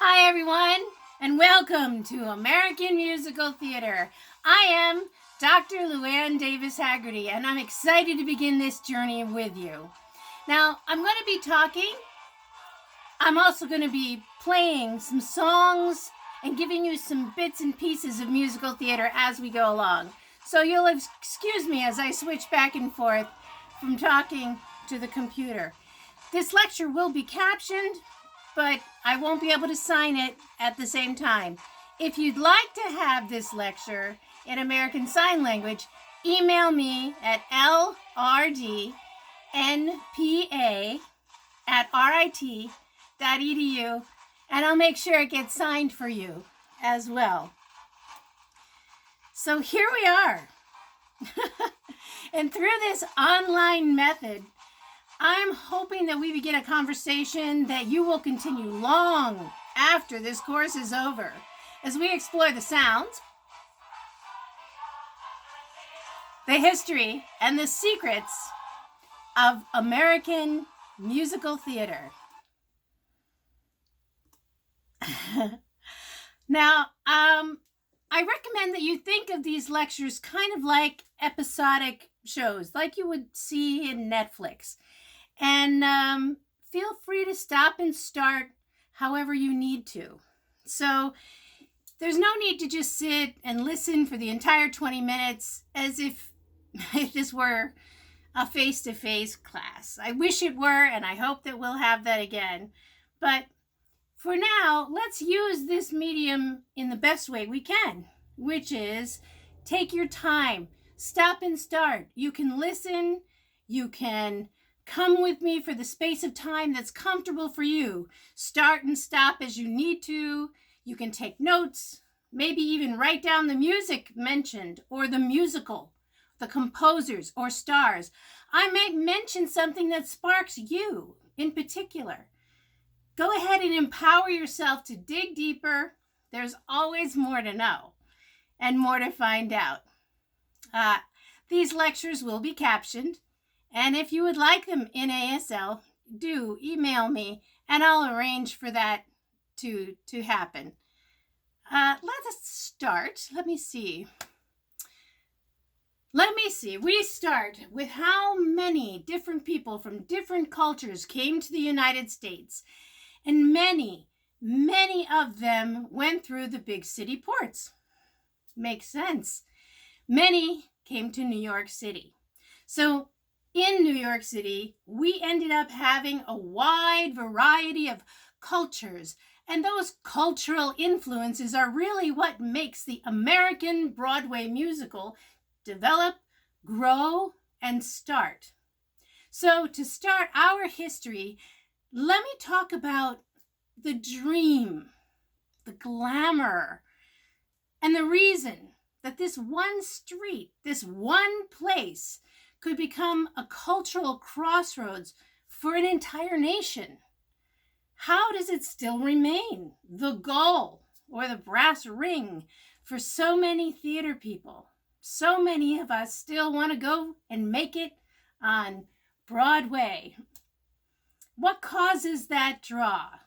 Hi, everyone, and welcome to American Musical Theater. I am Dr. Luann Davis Haggerty, and I'm excited to begin this journey with you. Now, I'm going to be talking. I'm also going to be playing some songs and giving you some bits and pieces of musical theater as we go along. So you'll excuse me as I switch back and forth from talking to the computer. This lecture will be captioned, but I won't be able to sign it at the same time. If you'd like to have this lecture in American Sign Language, email me at lrdnpa@rit.edu, and I'll make sure it gets signed for you as well. So here we are. And through this online method, I'm hoping that we begin a conversation that you will continue long after this course is over as we explore the sounds, the history, and the secrets of American musical theater. Now, I recommend that you think of these lectures kind of like episodic shows, like you would see in Netflix. And feel free to stop and start however you need to. So there's no need to just sit and listen for the entire 20 minutes as if this were a face-to-face class. I wish it were, and I hope that we'll have that again. But for now, let's use this medium in the best way we can, which is take your time, stop and start. You can listen, you can come with me for the space of time that's comfortable for you. Start and stop as you need to. You can take notes, maybe even write down the music mentioned or the musical, the composers or stars. I may mention something that sparks you in particular. Go ahead and empower yourself to dig deeper. There's always more to know and more to find out. These lectures will be captioned, and if you would like them in ASL, do email me and I'll arrange for that to happen. Let us start. Let me see. We start with how many different people from different cultures came to the United States. And many of them went through the big city ports. Makes sense. Many came to New York City. So in New York City, we ended up having a wide variety of cultures, and those cultural influences are really what makes the American Broadway musical develop, grow, and start. So to start our history, let me talk about the dream, the glamour, and the reason that this one street, this one place, could become a cultural crossroads for an entire nation. How does it still remain the goal or the brass ring for so many theater people? So many of us still want to go and make it on Broadway. What causes that draw?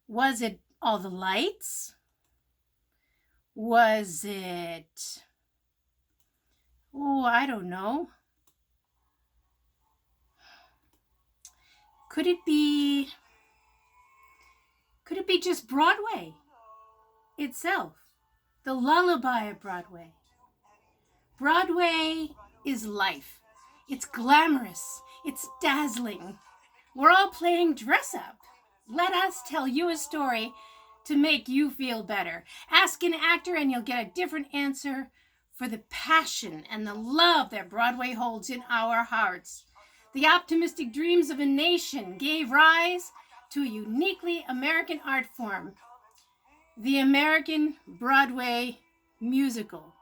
Was it all the lights? Was it, I don't know. Could it be just Broadway itself? The lullaby of Broadway. Broadway is life. It's glamorous. It's dazzling. We're all playing dress up. Let us tell you a story to make you feel better. Ask an actor and you'll get a different answer for the passion and the love that Broadway holds in our hearts. The optimistic dreams of a nation gave rise to a uniquely American art form, the American Broadway musical.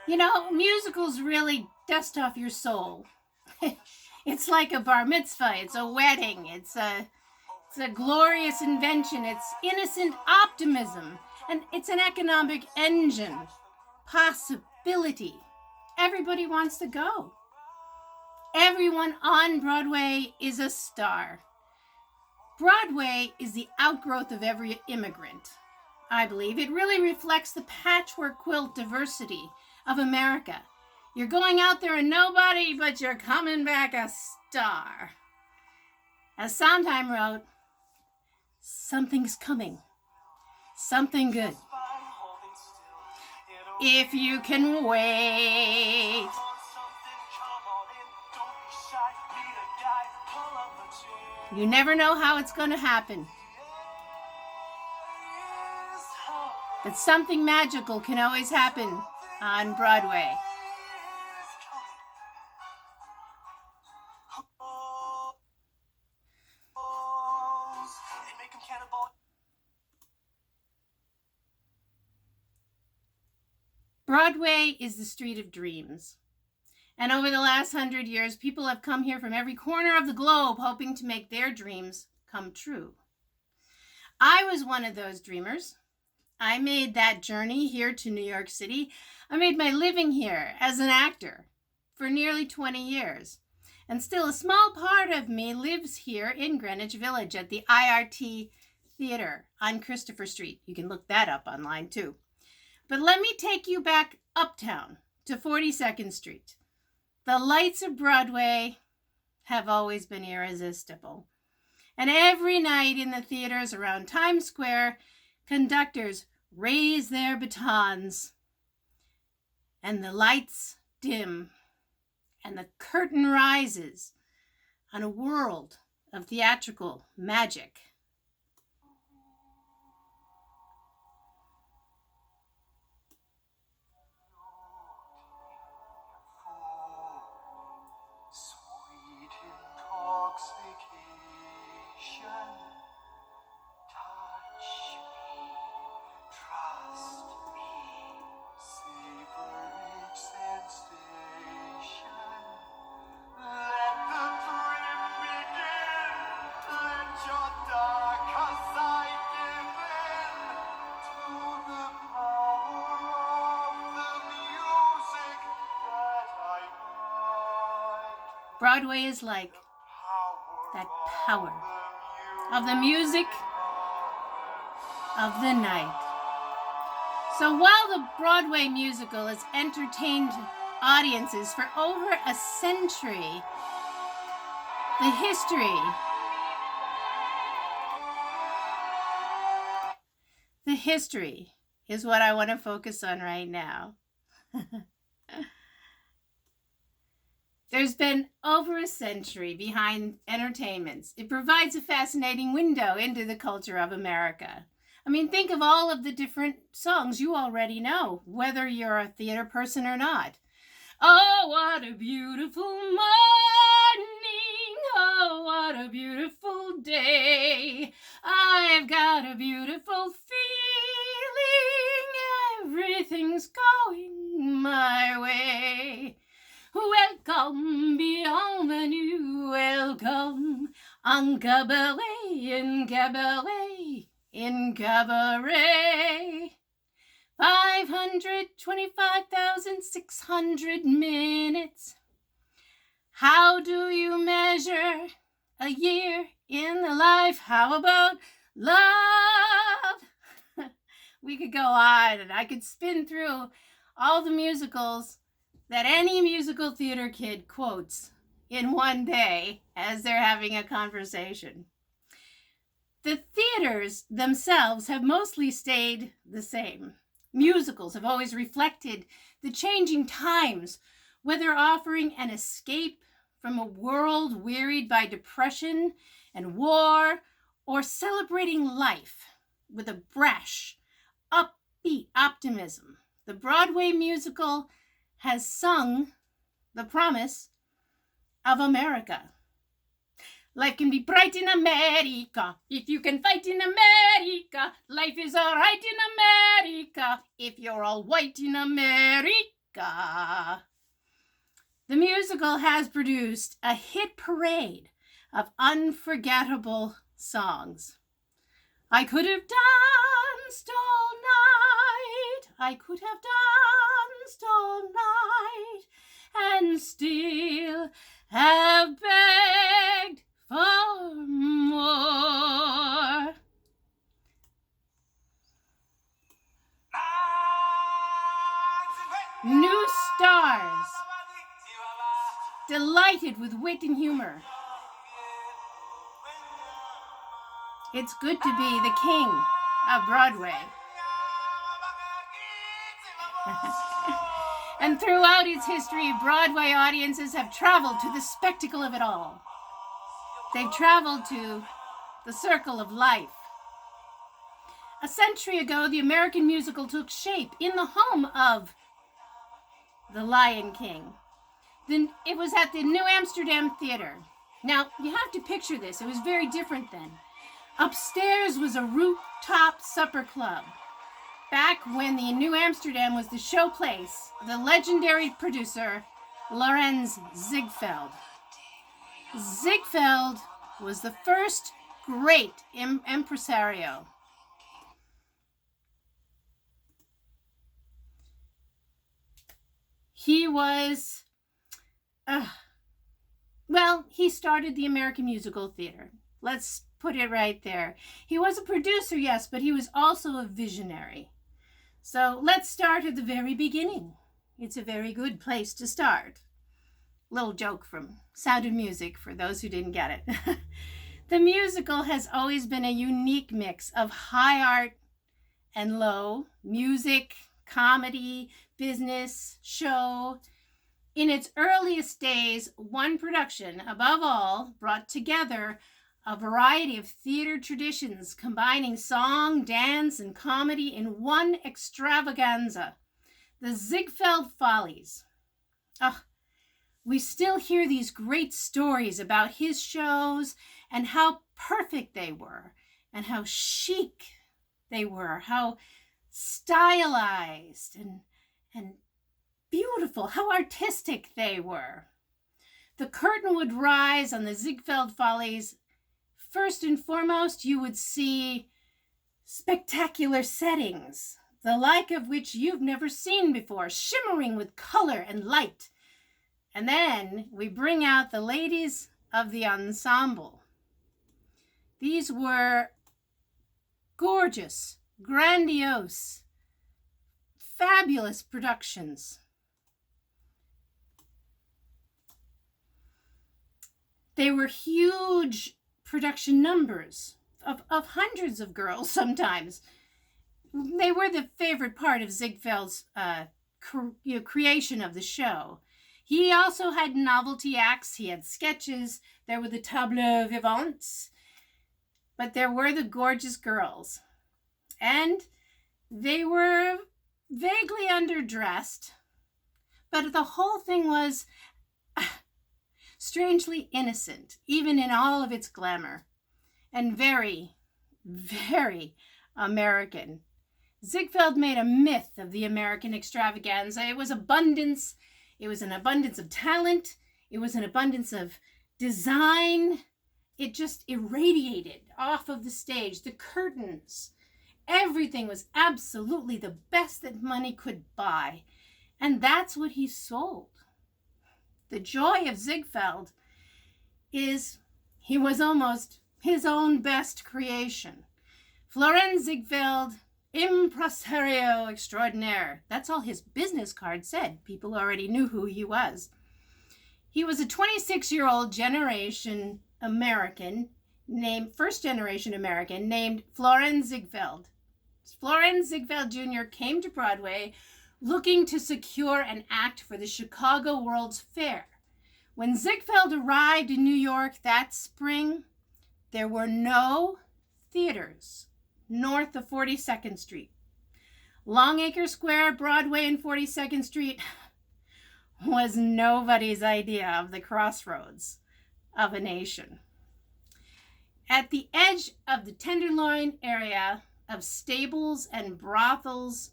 You know, musicals really dust off your soul. It's like a bar mitzvah. It's a wedding. It's It's a glorious invention. It's innocent optimism. And it's an economic engine. Possibility. Everybody wants to go. Everyone on Broadway is a star. Broadway is the outgrowth of every immigrant, I believe. It really reflects the patchwork quilt diversity of America. You're going out there and nobody, but you're coming back a star. As Sondheim wrote, something's coming. Something good. If you can wait. You never know how it's going to happen. But something magical can always happen on Broadway. Broadway is the street of dreams. And over the last 100 years, people have come here from every corner of the globe hoping to make their dreams come true. I was one of those dreamers. I made that journey here to New York City. I made my living here as an actor for nearly 20 years. And still a small part of me lives here in Greenwich Village at the IRT Theater on Christopher Street. You can look that up online too. But let me take you back uptown to 42nd Street. The lights of Broadway have always been irresistible. And every night in the theaters around Times Square, conductors raise their batons and the lights dim and the curtain rises on a world of theatrical magic. Broadway is like that power of the music of the night. So while the Broadway musical has entertained audiences for over a century, the history is what I want to focus on right now. There's been over a century behind entertainments. It provides a fascinating window into the culture of America. I mean, think of all of the different songs you already know, whether you're a theater person or not. Oh, what a beautiful morning. Oh, what a beautiful day. I've got a beautiful feeling. Everything's going my way. Welcome, bienvenue, welcome en cabaret, in cabaret, in cabaret. 525,600 minutes. How do you measure a year in the life? How about love? We could go on, and I could spin through all the musicals that any musical theater kid quotes in one day as they're having a conversation. The theaters themselves have mostly stayed the same. Musicals have always reflected the changing times, whether offering an escape from a world wearied by depression and war, or celebrating life with a brash, upbeat optimism. The Broadway musical has sung the promise of America. Life can be bright in America if you can fight in America. Life is all right in America if you're all white in America. The musical has produced a hit parade of unforgettable songs. I could have danced all night, I could have danced all night, and still have begged for more. New stars, delighted with wit and humor. It's good to be the king of Broadway. And throughout its history, Broadway audiences have traveled to the spectacle of it all. They've traveled to the circle of life. A century ago, the American musical took shape in the home of the Lion King. Then it was at the New Amsterdam Theater. Now, you have to picture this. It was very different then. Upstairs was a rooftop supper club. Back when the New Amsterdam was the showplace of the legendary producer Lorenz Ziegfeld. Ziegfeld was the first great impresario. He was, he started the American Musical Theater. Let's put it right there. He was a producer, yes, but he was also a visionary. So let's start at the very beginning. It's a very good place to start. Little joke from Sound of Music for those who didn't get it. The musical has always been a unique mix of high art and low, music, comedy, business, show. In its earliest days, one production, above all, brought together a variety of theater traditions combining song, dance, and comedy in one extravaganza, the Ziegfeld Follies. We still hear these great stories about his shows and how perfect they were and how chic they were, how stylized and beautiful, how artistic they were. The curtain would rise on the Ziegfeld Follies. First and foremost, you would see spectacular settings, the like of which you've never seen before, shimmering with color and light. And then we bring out the ladies of the ensemble. These were gorgeous, grandiose, fabulous productions. They were huge production numbers of hundreds of girls sometimes. They were the favorite part of Ziegfeld's creation of the show. He also had novelty acts. He had sketches. There were the tables vivantes. But there were the gorgeous girls. And they were vaguely underdressed. But the whole thing was strangely innocent, even in all of its glamour, and very, very American. Ziegfeld made a myth of the American extravaganza. It was abundance. It was an abundance of talent. It was an abundance of design. It just irradiated off of the stage. The curtains, everything was absolutely the best that money could buy. And that's what he sold. The joy of Ziegfeld is he was almost his own best creation. Florenz Ziegfeld, impresario extraordinaire. That's all his business card said. People already knew who he was. He was a 26-year-old generation American, first generation American, named Florenz Ziegfeld. Florenz Ziegfeld Jr. came to Broadway looking to secure an act for the Chicago World's Fair. When Ziegfeld arrived in New York that spring, there were no theaters north of 42nd Street. Longacre Square, Broadway, and 42nd Street was nobody's idea of the crossroads of a nation. At the edge of the Tenderloin area of stables and brothels,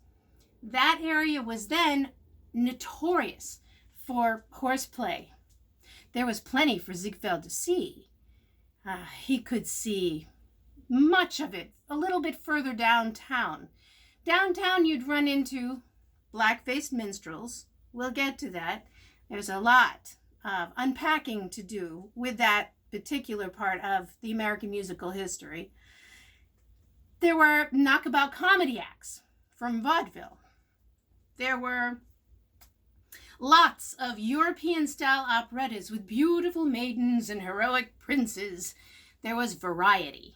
that area was then notorious for horseplay. There was plenty for Ziegfeld to see. He could see much of it a little bit further downtown. Downtown, you'd run into black-faced minstrels. We'll get to that. There's a lot of unpacking to do with that particular part of the American musical history. There were knockabout comedy acts from vaudeville. There were lots of European-style operettas with beautiful maidens and heroic princes. There was variety.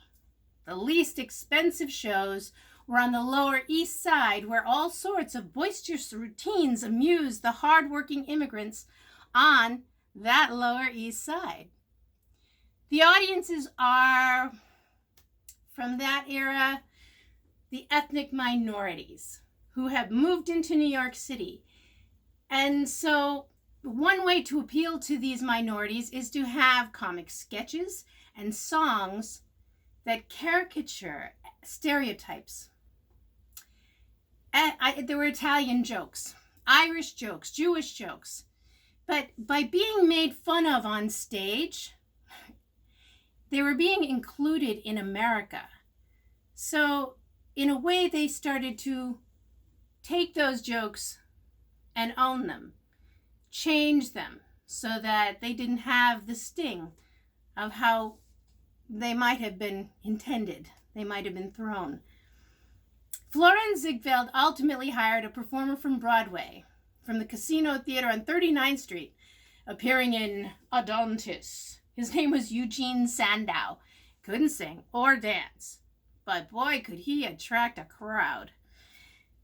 The least expensive shows were on the Lower East Side, where all sorts of boisterous routines amused the hard-working immigrants on that Lower East Side. The audiences are, from that era, the ethnic minorities who have moved into New York City. And so one way to appeal to these minorities is to have comic sketches and songs that caricature stereotypes. There were Italian jokes, Irish jokes, Jewish jokes. But by being made fun of on stage, they were being included in America. So in a way, they started to take those jokes and own them, change them so that they didn't have the sting of how they might have been intended. They might have been thrown. Florenz Ziegfeld ultimately hired a performer from Broadway, from the Casino Theater on 39th Street, appearing in Adontis. His name was Eugene Sandow. Couldn't sing or dance, but boy, could he attract a crowd.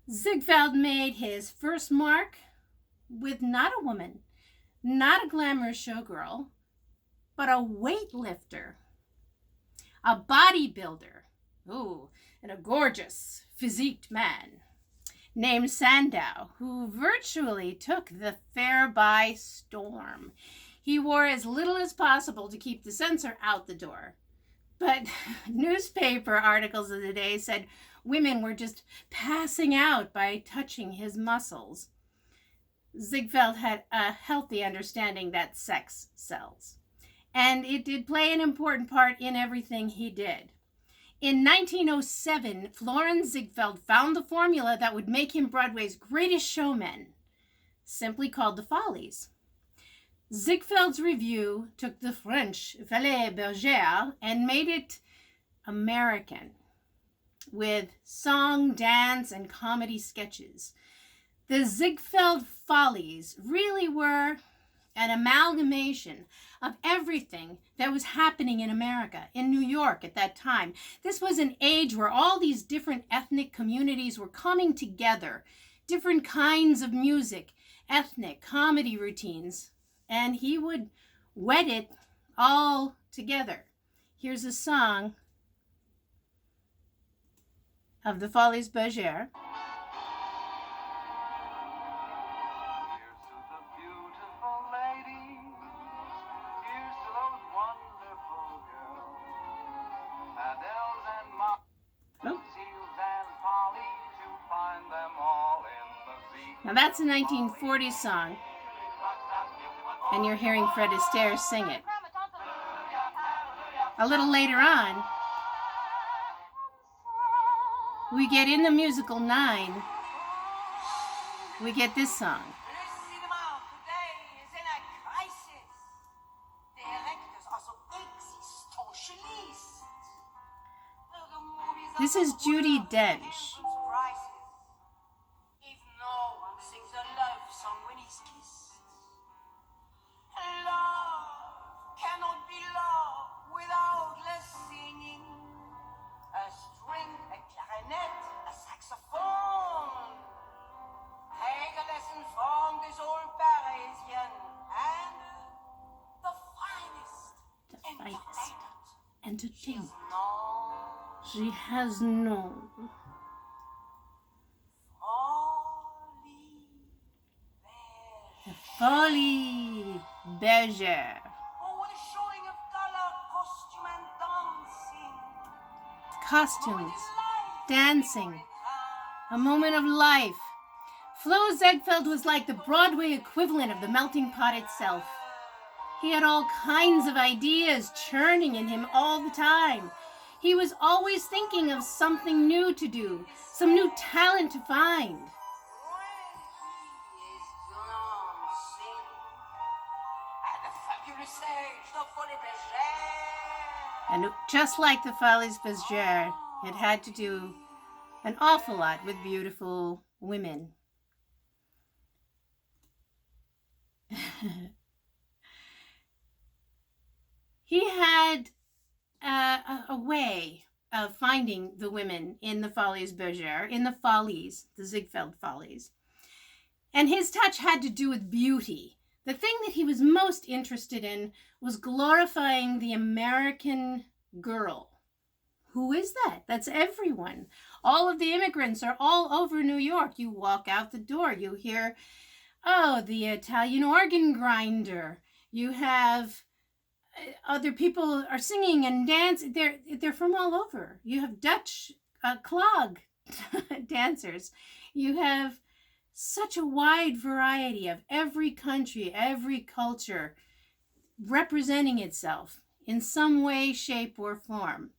Ziegfeld made his first mark with not a woman, not a glamorous showgirl, but a weightlifter, a bodybuilder, and a gorgeous, physiqued man named Sandow, who virtually took the fair by storm. He wore as little as possible to keep the censor out the door. But newspaper articles of the day said women were just passing out by touching his muscles. Ziegfeld had a healthy understanding that sex sells, and it did play an important part in everything he did. In 1907, Florenz Ziegfeld found the formula that would make him Broadway's greatest showman, simply called The Follies. Ziegfeld's review took the French Folies Bergère and made it American, with song, dance, and comedy sketches. The Ziegfeld Follies really were an amalgamation of everything that was happening in America, in New York at that time. This was an age where all these different ethnic communities were coming together, different kinds of music, ethnic, comedy routines, and he would wed it all together. Here's a song of the Folies Bergère. Now that's a 1940s song, and you're hearing Fred Astaire sing it. A little later on, we get in the musical 9, we get this song. This is Judi Dench. Entertainment she has known. The Folies Bergère. Oh, what a showing of color, costume, and dancing. Costumes, dancing, a moment of life. Flo Ziegfeld was like the Broadway equivalent of the melting pot itself. He had all kinds of ideas churning in him all the time. He was always thinking of something new to do, some new talent to find. And just like the Folies Bergère, it had to do an awful lot with beautiful women. He had a way of finding the women in the Folies Bergère, in the Follies, the Ziegfeld Follies. And his touch had to do with beauty. The thing that he was most interested in was glorifying the American girl. Who is that? That's everyone. All of the immigrants are all over New York. You walk out the door, you hear, oh, the Italian organ grinder. You have other people are singing and dancing. They're from all over. You have Dutch clog dancers. You have such a wide variety of every country, every culture representing itself in some way, shape, or form.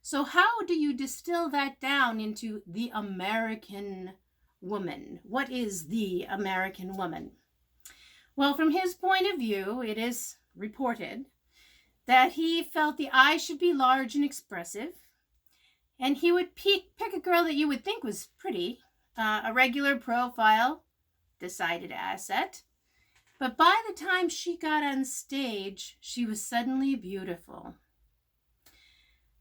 So how do you distill that down into the American woman? What is the American woman? Well, from his point of view, it is reported that he felt the eyes should be large and expressive, and he would pick a girl that you would think was pretty, a regular profile, decided asset. But by the time she got on stage, she was suddenly beautiful.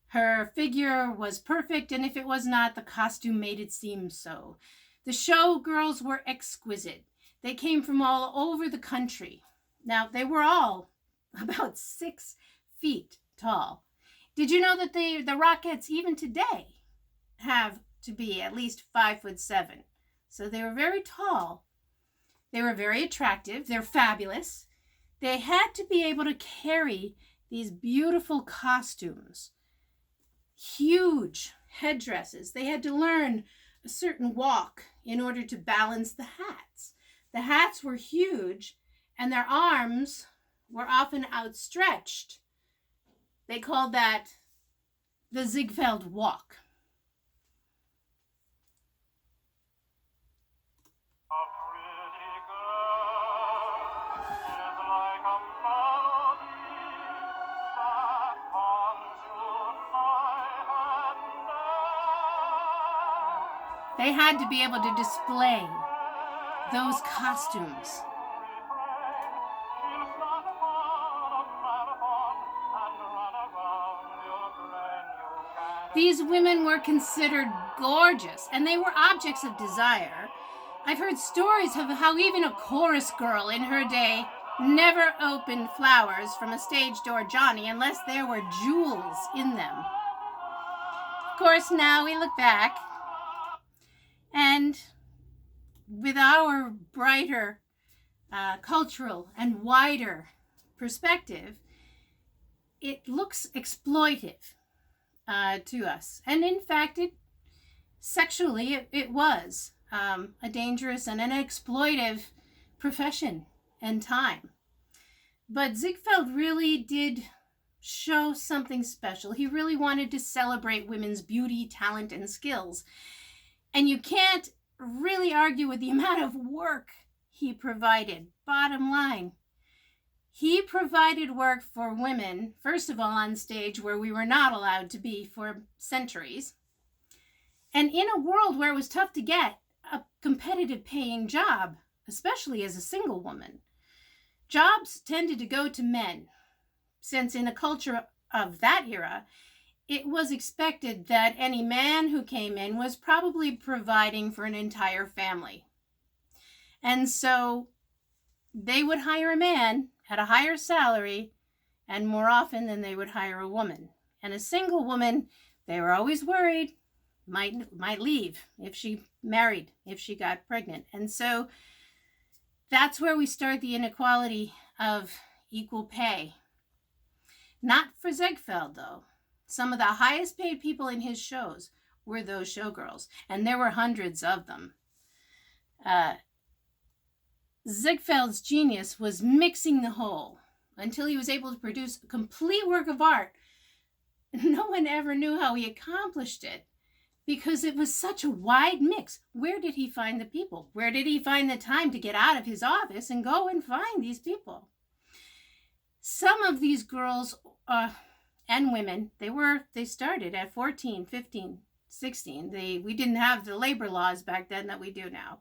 Her figure was perfect, and if it was not, the costume made it seem so. The show girls were exquisite. They came from all over the country. Now, they were all about 6 feet tall. Did you know that the Rockettes, even today, have to be at least 5'7"? So they were very tall. They were very attractive. They're fabulous. They had to be able to carry these beautiful costumes, huge headdresses. They had to learn a certain walk in order to balance the hats. The hats were huge, and their arms were often outstretched. They called that the Ziegfeld walk. They had to be able to display those costumes. These women were considered gorgeous, and they were objects of desire. I've heard stories of how even a chorus girl in her day never opened flowers from a stage door Johnny unless there were jewels in them. Of course, now we look back, and with our brighter cultural and wider perspective, it looks exploitive to us. And in fact, sexually, it was a dangerous and an exploitive profession and time. But Ziegfeld really did show something special. He really wanted to celebrate women's beauty, talent, and skills. And you can't really argue with the amount of work he provided. Bottom line, he provided work for women, first of all, on stage where we were not allowed to be for centuries. And in a world where it was tough to get a competitive paying job, especially as a single woman, jobs tended to go to men, since in a culture of that era, it was expected that any man who came in was probably providing for an entire family. And so they would hire a man at a higher salary, and more often than they would hire a woman. And a single woman, they were always worried, might leave if she married, if she got pregnant. And so that's where we start the inequality of equal pay. Not for Ziegfeld, though. Some of the highest paid people in his shows were those showgirls, and there were hundreds of them. Ziegfeld's genius was mixing the whole until he was able to produce a complete work of art no one ever knew how he accomplished it because it was such a wide mix. Where did he find the people? Where did he find the time to get out of his office and go and find these people? Some of these girls and women, they started at 14, 15, 16. We didn't have the labor laws back then that we do now.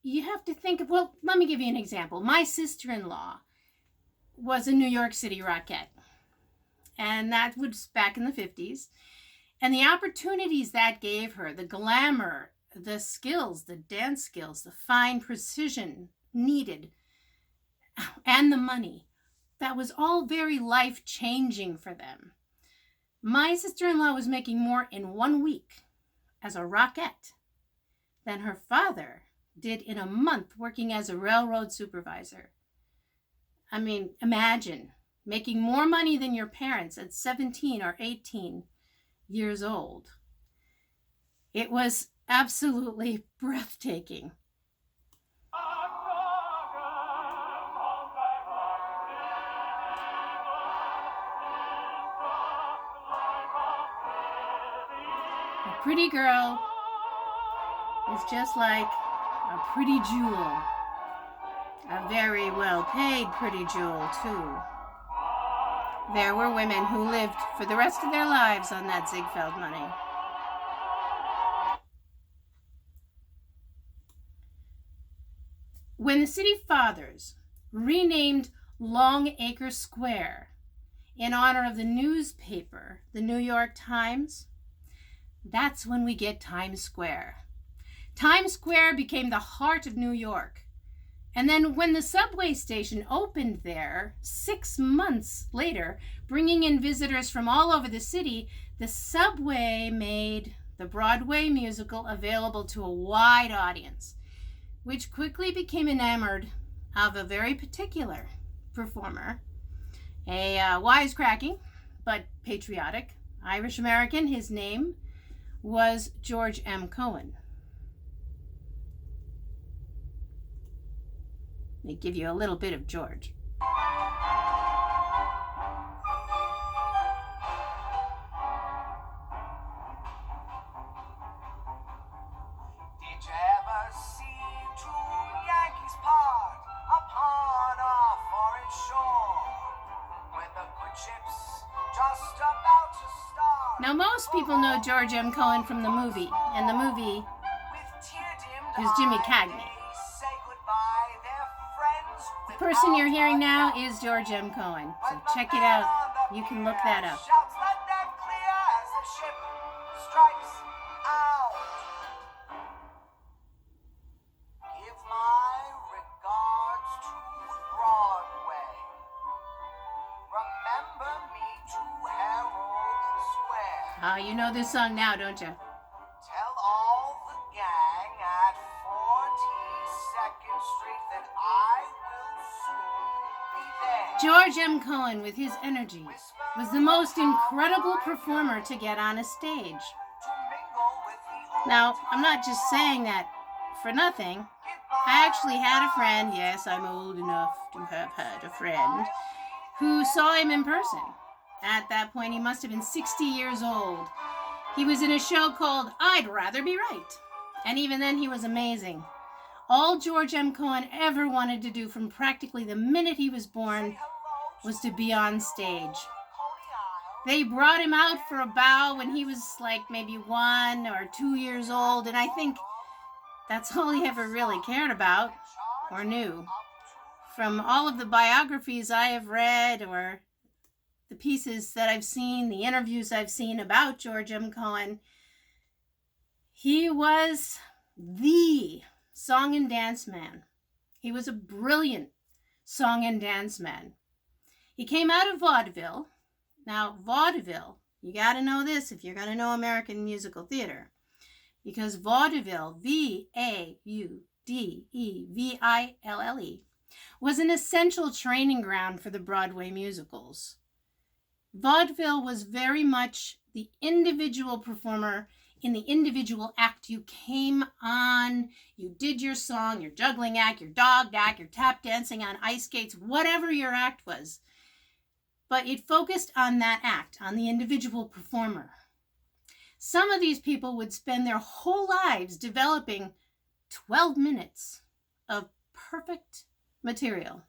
You have to think of, well, let me give you an example. My sister-in-law was a New York City Rockette, and that was back in the 50s. And the opportunities that gave her, the glamour, the skills, the dance skills, the fine precision needed, and the money, that was all very life-changing for them. My sister-in-law was making more in 1 week as a Rockette than her father did in a month working as a railroad supervisor. I mean, imagine making more money than your parents at 17 or 18 years old. It was absolutely breathtaking. A pretty girl is just like a pretty jewel. A very well-paid pretty jewel, too. There were women who lived for the rest of their lives on that Ziegfeld money. When the City Fathers renamed Longacre Square in honor of the newspaper, the New York Times, that's when we get Times Square. Times Square became the heart of New York. And then when the subway station opened there 6 months later, bringing in visitors from all over the city, the subway made the Broadway musical available to a wide audience, which quickly became enamored of a very particular performer, a wisecracking but patriotic Irish American. His name was George M. Cohan. Let me give you a little bit of George. Did you ever see two Yankees part upon a foreign shore when the good ships just about to start? Now, most people know George M. Cohan from the movie, and the movie is Jimmy Cagney. The person you're hearing now is George M. Cohan, so check it out. You can look that up. Shouts let them clear as the ship strikes out. Give my regards to Broadway. Remember me to Herald Square. You know this song now, don't you? Tell all the gang at 42nd Street that I will soon be there. George M. Cohan, with his energy, was the most incredible performer to get on a stage. Now, I'm not just saying that for nothing. I actually had a friend, yes, I'm old enough to have had a friend, who saw him in person. At that point, he must have been 60 years old. He was in a show called I'd Rather Be Right. And even then, he was amazing. All George M. Cohan ever wanted to do from practically the minute he was born was to be on stage. They brought him out for a bow when he was like maybe 1 or 2 years old, and I think that's all he ever really cared about or knew. From all of the biographies I have read or the pieces that I've seen, the interviews I've seen about George M. Cohan, he was the song and dance man. He was a brilliant song and dance man. He came out of vaudeville. Now, vaudeville, you got to know this if you're going to know American musical theater, because vaudeville, V-A-U-D-E-V-I-L-L-E, was an essential training ground for the Broadway musicals. Vaudeville was very much the individual performer in the individual act. You came on, you did your song, your juggling act, your dog act, your tap dancing on ice skates, whatever your act was. but it focused on that act, on the individual performer. Some of these people would spend their whole lives developing 12 minutes of perfect material.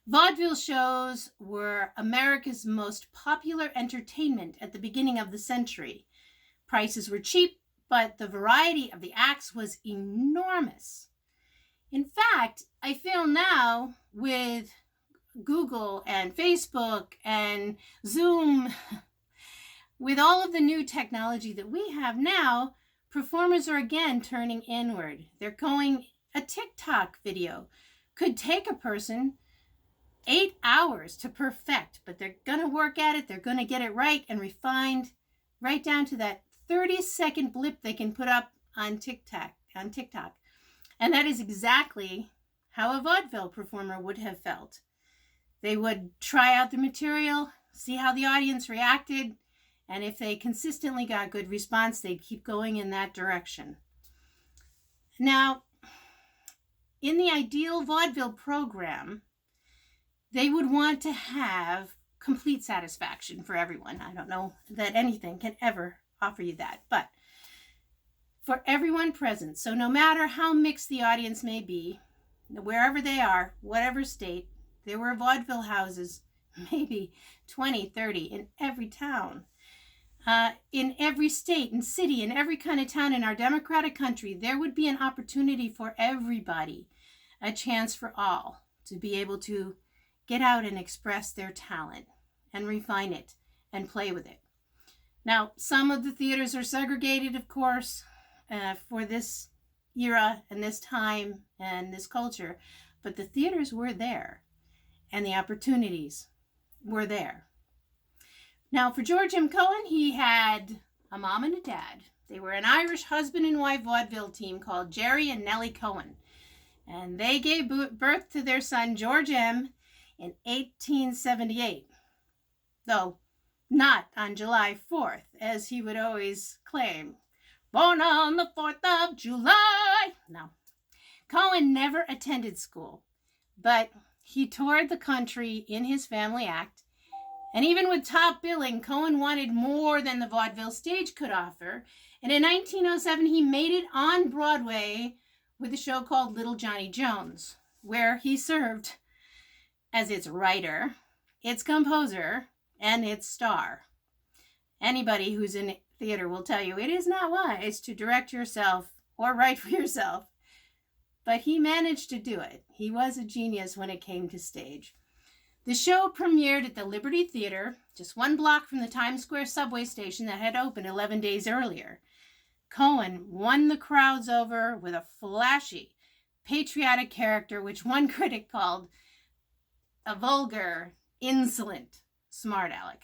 Vaudeville shows were America's most popular entertainment at the beginning of the century. Prices were cheap, but the variety of the acts was enormous. In fact, I feel now with Google and Facebook and Zoom, with all of the new technology that we have now, performers are again turning inward. They're going, a TikTok video could take a person 8 hours to perfect, but they're going to work at it. They're going to get it right and refined right down to that 30-second blip they can put up on TikTok. And that is exactly how a vaudeville performer would have felt. They would try out the material, see how the audience reacted, and if they consistently got good response, they'd keep going in that direction. Now, in the ideal vaudeville program, they would want to have complete satisfaction for everyone. I don't know that anything can ever offer you that, but for everyone present. So no matter how mixed the audience may be, wherever they are, whatever state, there were vaudeville houses, maybe 20, 30 in every town. In every state and city, in every kind of town in our democratic country, there would be an opportunity for everybody, a chance for all to be able to get out and express their talent and refine it and play with it. Now, some of the theaters are segregated, of course, for this era and this time and this culture, but the theaters were there and the opportunities were there. Now, for George M. Cohan, he had a mom and a dad. They were an Irish husband and wife vaudeville team called Jerry and Nellie Cohan. And they gave birth to their son, George M., in 1878. Though not on July 4th, as he would always claim. Born on the 4th of July. No. Cohan never attended school, but he toured the country in his family act. And even with top billing, Cohan wanted more than the vaudeville stage could offer. And in 1907, he made it on Broadway with a show called Little Johnny Jones, where he served as its writer, its composer, and its star. Anybody who's in theater will tell you it is not wise to direct yourself or write for yourself. But he managed to do it. He was a genius when it came to stage. The show premiered at the Liberty Theater, just one block from the Times Square subway station that had opened 11 days earlier. Cohan won the crowds over with a flashy, patriotic character, which one critic called a vulgar, insolent smart aleck.